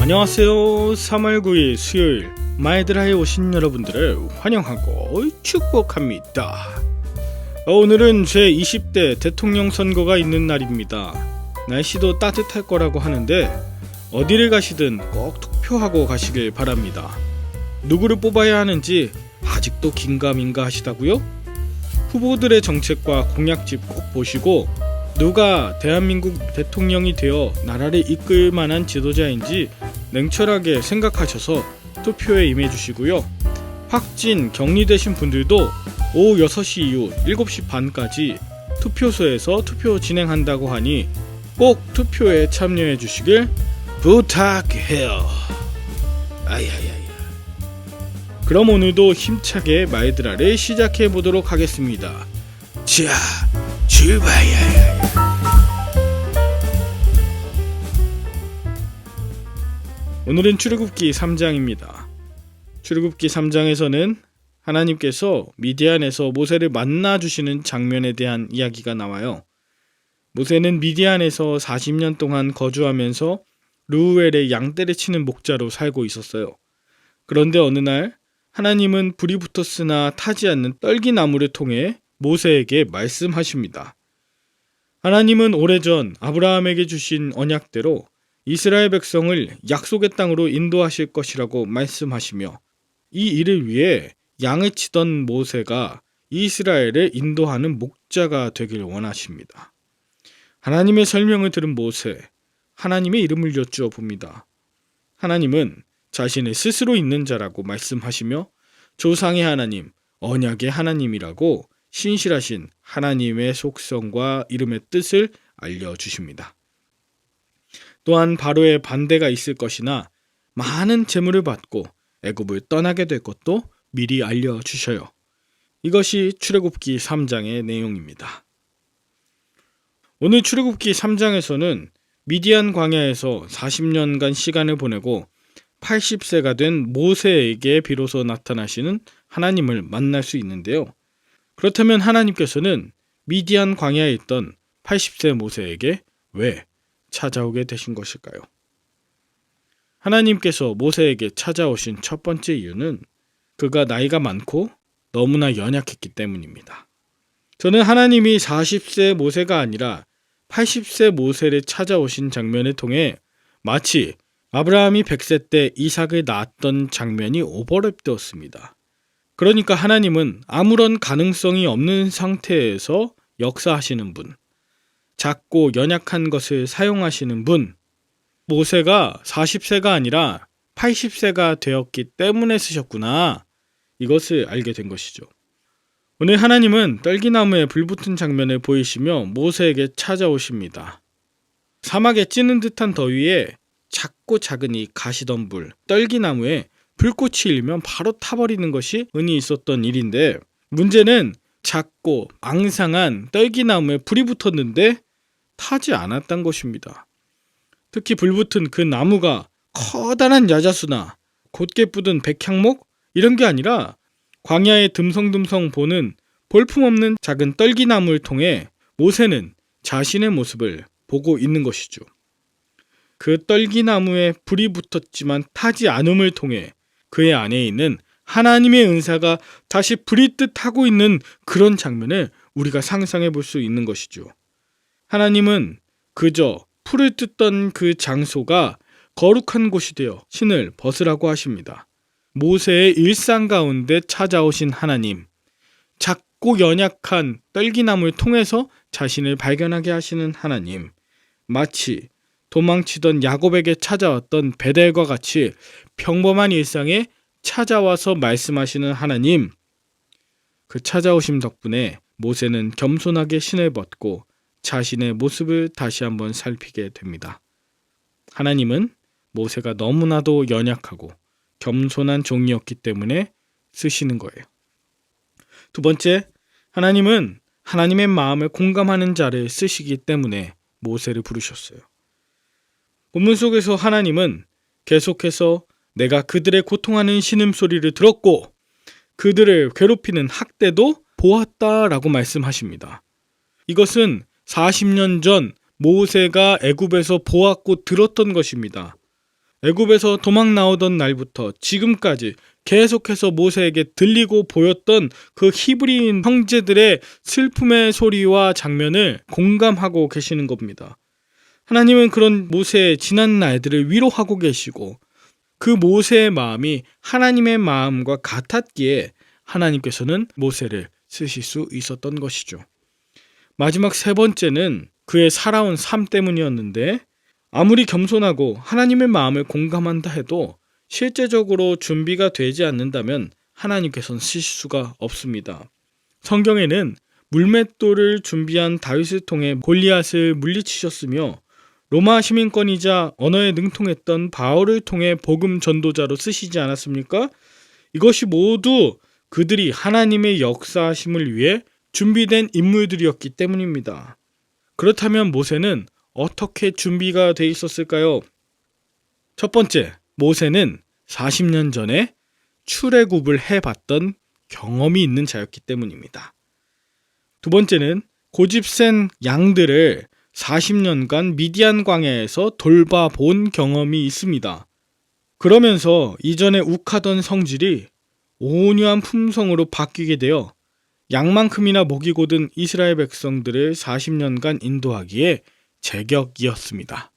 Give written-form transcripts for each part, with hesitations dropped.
안녕하세요. 3월 9일 수요일 마에드라에 오신 여러분들을 환영하고 축복합니다. 오늘은 제 20대 대통령 선거가 있는 날입니다. 날씨도 따뜻할 거라고 하는데 어디를 가시든 꼭 투표하고 가시길 바랍니다. 누구를 뽑아야 하는지 아직도 긴가민가 하시다고요? 후보들의 정책과 공약집 꼭 보시고 누가 대한민국 대통령이 되어 나라를 이끌 만한 지도자인지 냉철하게 생각하셔서 투표에 임해주시고요. 확진, 격리되신 분들도 오후 6시 이후 7시 반까지 투표소에서 투표 진행한다고 하니 꼭 투표에 참여해 주시길 부탁해요. 아야야야. 그럼 오늘도 힘차게 마에드라를 시작해 보도록 하겠습니다. 자, 출발이야. 오늘은 출애굽기 3장입니다. 출애굽기 3장에서는 하나님께서 미디안에서 모세를 만나주시는 장면에 대한 이야기가 나와요. 모세는 미디안에서 40년 동안 거주하면서 르우엘의 양떼를 치는 목자로 살고 있었어요. 그런데 어느 날 하나님은 불이 붙었으나 타지 않는 떨기나무를 통해 모세에게 말씀하십니다. 하나님은 오래전 아브라함에게 주신 언약대로 이스라엘 백성을 약속의 땅으로 인도하실 것이라고 말씀하시며 이 일을 위해 양을 치던 모세가 이스라엘을 인도하는 목자가 되길 원하십니다. 하나님의 설명을 들은 모세, 하나님의 이름을 여쭈어 봅니다. 하나님은 자신을 스스로 있는 자라고 말씀하시며 조상의 하나님, 언약의 하나님이라고 신실하신 하나님의 속성과 이름의 뜻을 알려주십니다. 또한 바로의 반대가 있을 것이나 많은 재물을 받고 애굽을 떠나게 될 것도 미리 알려주셔요. 이것이 출애굽기 3장의 내용입니다. 오늘 출애굽기 3장에서는 미디안 광야에서 40년간 시간을 보내고 80세가 된 모세에게 비로소 나타나시는 하나님을 만날 수 있는데요. 그렇다면 하나님께서는 미디안 광야에 있던 80세 모세에게 왜 찾아오게 되신 것일까요? 하나님께서 모세에게 찾아오신 첫 번째 이유는 그가 나이가 많고 너무나 연약했기 때문입니다. 저는 하나님이 40세 모세가 아니라 80세 모세를 찾아오신 장면을 통해 마치 아브라함이 100세 때 이삭을 낳았던 장면이 오버랩되었습니다. 그러니까 하나님은 아무런 가능성이 없는 상태에서 역사하시는 분, 작고 연약한 것을 사용하시는 분, 모세가 40세가 아니라 80세가 되었기 때문에 쓰셨구나. 이것을 알게 된 것이죠. 오늘 하나님은 떨기나무에 불붙은 장면을 보이시며 모세에게 찾아오십니다. 사막에 찌는 듯한 더위에 작고 작은 이 가시덤불, 떨기나무에 불꽃이 일면 바로 타버리는 것이 은히 있었던 일인데 문제는 작고 앙상한 떨기나무에 불이 붙었는데 타지 않았던 것입니다. 특히 불붙은 그 나무가 커다란 야자수나 곧게 뻗은 백향목 이런 게 아니라 광야에 듬성듬성 보는 볼품없는 작은 떨기나무를 통해 모세는 자신의 모습을 보고 있는 것이죠. 그 떨기나무에 불이 붙었지만 타지 않음을 통해 그의 안에 있는 하나님의 은사가 다시 부리듯 하고 있는 그런 장면을 우리가 상상해 볼 수 있는 것이죠. 하나님은 그저 풀을 뜯던 그 장소가 거룩한 곳이 되어 신을 벗으라고 하십니다. 모세의 일상 가운데 찾아오신 하나님, 작고 연약한 떨기나무를 통해서 자신을 발견하게 하시는 하나님, 마치 도망치던 야곱에게 찾아왔던 베델과 같이 평범한 일상에 찾아와서 말씀하시는 하나님, 그 찾아오심 덕분에 모세는 겸손하게 신을 벗고 자신의 모습을 다시 한번 살피게 됩니다. 하나님은 모세가 너무나도 연약하고 겸손한 종이었기 때문에 쓰시는 거예요. 두 번째, 하나님은 하나님의 마음을 공감하는 자를 쓰시기 때문에 모세를 부르셨어요. 본문 속에서 하나님은 계속해서 내가 그들의 고통하는 신음소리를 들었고 그들을 괴롭히는 학대도 보았다라고 말씀하십니다. 이것은 40년 전 모세가 애굽에서 보았고 들었던 것입니다. 애굽에서 도망 나오던 날부터 지금까지 계속해서 모세에게 들리고 보였던 그 히브리인 형제들의 슬픔의 소리와 장면을 공감하고 계시는 겁니다. 하나님은 그런 모세의 지난 날들을 위로하고 계시고 그 모세의 마음이 하나님의 마음과 같았기에 하나님께서는 모세를 쓰실 수 있었던 것이죠. 마지막 세 번째는 그의 살아온 삶 때문이었는데 아무리 겸손하고 하나님의 마음을 공감한다 해도 실제적으로 준비가 되지 않는다면 하나님께서는 쓰실 수가 없습니다. 성경에는 물맷돌을 준비한 다윗을 통해 골리앗을 물리치셨으며 로마 시민권이자 언어에 능통했던 바울을 통해 복음 전도자로 쓰시지 않았습니까? 이것이 모두 그들이 하나님의 역사하심을 위해 준비된 인물들이었기 때문입니다. 그렇다면 모세는 어떻게 준비가 돼 있었을까요? 첫 번째, 모세는 40년 전에 출애굽을 해봤던 경험이 있는 자였기 때문입니다. 두 번째는 고집센 양들을 40년간 미디안 광야에서 돌봐본 경험이 있습니다. 그러면서 이전에 욱하던 성질이 온유한 품성으로 바뀌게 되어 양만큼이나 목이 고든 이스라엘 백성들을 40년간 인도하기에 제격이었습니다.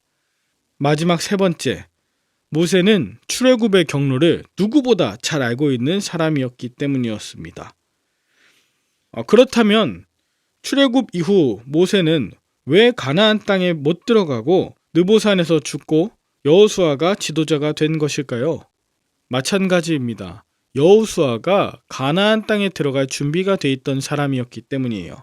마지막 세 번째, 모세는 출애굽의 경로를 누구보다 잘 알고 있는 사람이었기 때문이었습니다. 그렇다면 출애굽 이후 모세는 왜 가나안 땅에 못 들어가고 느보산에서 죽고 여호수아가 지도자가 된 것일까요? 마찬가지입니다. 여호수아가 가나안 땅에 들어갈 준비가 돼 있던 사람이었기 때문이에요.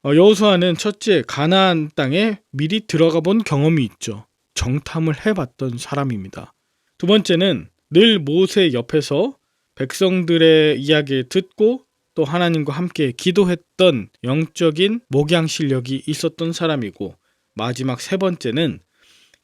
여호수아는 첫째, 가나안 땅에 미리 들어가 본 경험이 있죠. 정탐을 해봤던 사람입니다. 두 번째는 늘 모세 옆에서 백성들의 이야기를 듣고 또 하나님과 함께 기도했던 영적인 목양 실력이 있었던 사람이고, 마지막 세 번째는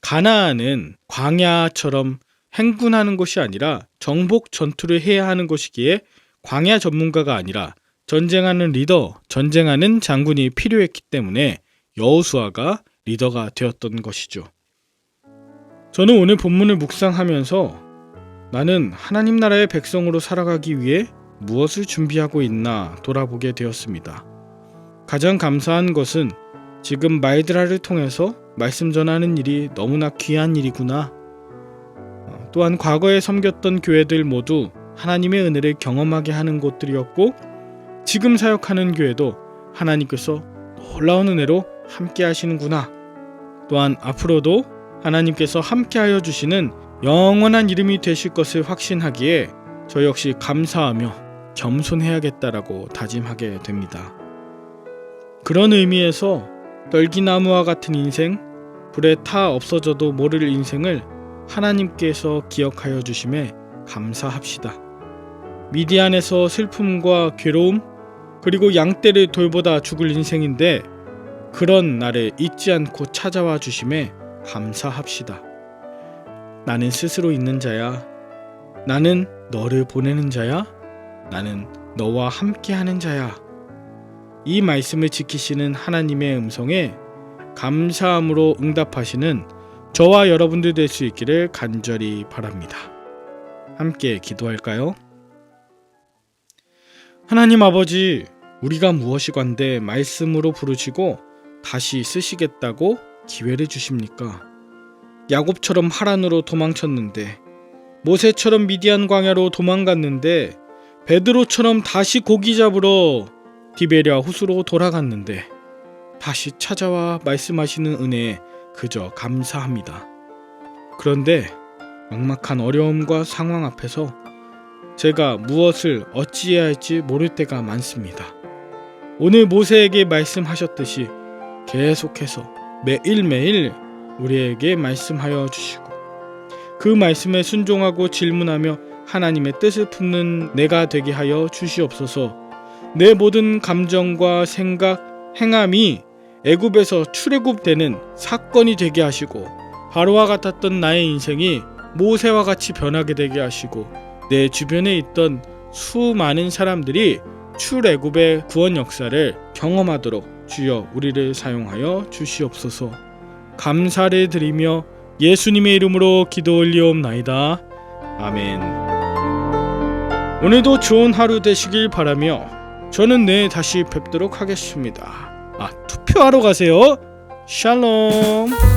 가나안은 광야처럼 행군하는 곳이 아니라 정복 전투를 해야 하는 곳이기에 광야 전문가가 아니라 전쟁하는 리더, 전쟁하는 장군이 필요했기 때문에 여호수아가 리더가 되었던 것이죠. 저는 오늘 본문을 묵상하면서 나는 하나님 나라의 백성으로 살아가기 위해 무엇을 준비하고 있나 돌아보게 되었습니다. 가장 감사한 것은 지금 마이드라를 통해서 말씀 전하는 일이 너무나 귀한 일이구나. 또한 과거에 섬겼던 교회들 모두 하나님의 은혜를 경험하게 하는 곳들이었고, 지금 사역하는 교회도 하나님께서 놀라운 은혜로 함께 하시는구나. 또한 앞으로도 하나님께서 함께하여 주시는 영원한 이름이 되실 것을 확신하기에 저 역시 감사하며 겸손해야겠다라고 다짐하게 됩니다. 그런 의미에서 떨기나무와 같은 인생, 불에 타 없어져도 모를 인생을 하나님께서 기억하여 주심에 감사합시다. 미디안에서 슬픔과 괴로움, 그리고 양떼를 돌보다 죽을 인생인데 그런 날에 잊지 않고 찾아와 주심에 감사합시다. 나는 스스로 있는 자야. 나는 너를 보내는 자야. 나는 너와 함께하는 자야. 이 말씀을 지키시는 하나님의 음성에 감사함으로 응답하시는 저와 여러분들 될 수 있기를 간절히 바랍니다. 함께 기도할까요? 하나님 아버지, 우리가 무엇이건대 말씀으로 부르시고 다시 쓰시겠다고 기회를 주십니까? 야곱처럼 하란으로 도망쳤는데, 모세처럼 미디안 광야로 도망갔는데, 베드로처럼 다시 고기 잡으러 디베랴 호수로 돌아갔는데 다시 찾아와 말씀하시는 은혜에 그저 감사합니다. 그런데 막막한 어려움과 상황 앞에서 제가 무엇을 어찌해야 할지 모를 때가 많습니다. 오늘 모세에게 말씀하셨듯이 계속해서 매일매일 우리에게 말씀하여 주시고 그 말씀에 순종하고 질문하며 하나님의 뜻을 품는 내가 되게 하여 주시옵소서. 내 모든 감정과 생각, 행함이 애굽에서 출애굽되는 사건이 되게 하시고 바로와 같았던 나의 인생이 모세와 같이 변하게 되게 하시고 내 주변에 있던 수많은 사람들이 출애굽의 구원 역사를 경험하도록 주여 우리를 사용하여 주시옵소서. 감사를 드리며 예수님의 이름으로 기도 올리옵나이다. 아멘. 오늘도 좋은 하루 되시길 바라며 저는 내일 다시 뵙도록 하겠습니다. 투표하러 가세요. 샬롬.